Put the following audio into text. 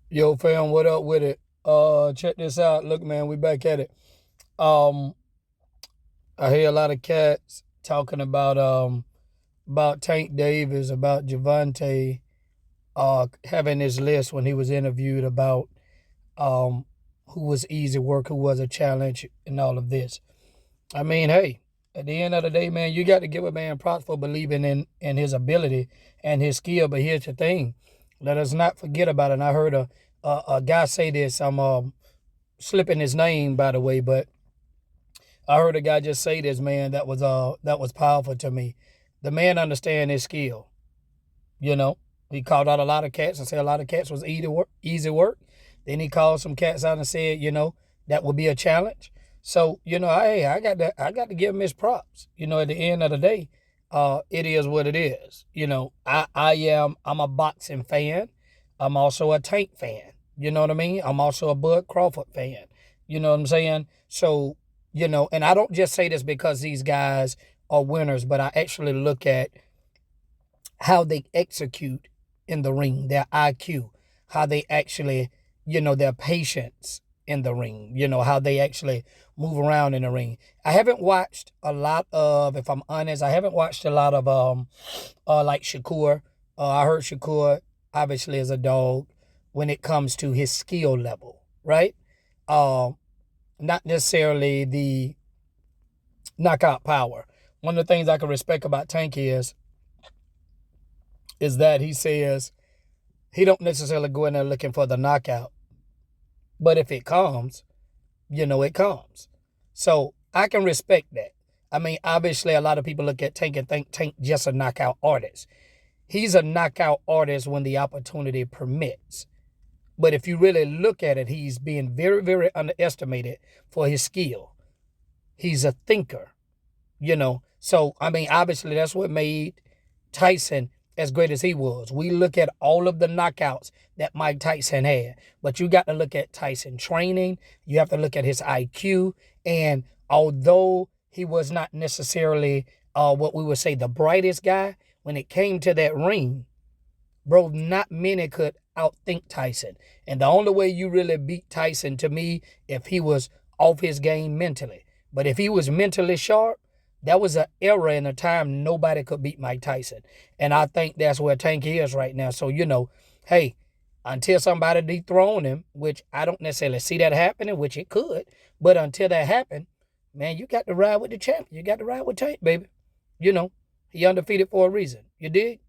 Yo, fam, what up with it? Check this out. Look, man, we back at it. Um, I hear a lot of cats talking about Tank Davis, about Javante, having this list when he was interviewed about um who was easy work, who was a challenge, and all of this. I mean, hey, at the end of the day, man, you got to give a man props for believing in his ability and his skill. But here's the thing: let us not forget about it. And I heard a guy say this. I'm slipping his name, by the way, but I heard a guy just say this, man. That was powerful to me. The man understand his skill. You know, he called out a lot of cats and said a lot of cats was easy work. Easy work. Then he called some cats out and said, that would be a challenge. So hey, I got to give him his props. At the end of the day, it is what it is. I'm a boxing fan. I'm also a Tank fan. You know what I mean? I'm also a Bud Crawford fan. You know what I'm saying? So and I don't just say this because these guys are winners, but I actually look at how they execute in the ring, their IQ, how they actually, their patience in the ring, how they actually move around in the ring. I haven't watched a lot of, if I'm honest, I haven't watched a lot of like Shakur. I heard Shakur obviously is a dog when it comes to his skill level, right? Um, Not necessarily the knockout power. One of the things I can respect about Tank is that he says he don't necessarily go in there looking for the knockout, but if it comes, it comes. So I can respect that. I mean, obviously, a lot of people look at Tank and think Tank just a knockout artist. He's a knockout artist when the opportunity permits. But if you really look at it, he's being very, very underestimated for his skill. He's a thinker. So I mean, obviously that's what made Tyson as great as he was. We look at all of the knockouts that Mike Tyson had, but you got to look at Tyson training. You have to look at his IQ, and although he was not necessarily what we would say the brightest guy, when it came to that ring, bro, not many could outthink Tyson. And the only way you really beat Tyson to me if he was off his game mentally. But if he was mentally sharp, that was an era in a time nobody could beat Mike Tyson. And I think that's where Tank is right now. So, hey, until somebody dethrone him, which I don't necessarily see that happening, which it could, but until that happen, man, you got to ride with the champion. You got to ride with Tank, baby. You know, he undefeated for a reason. You dig?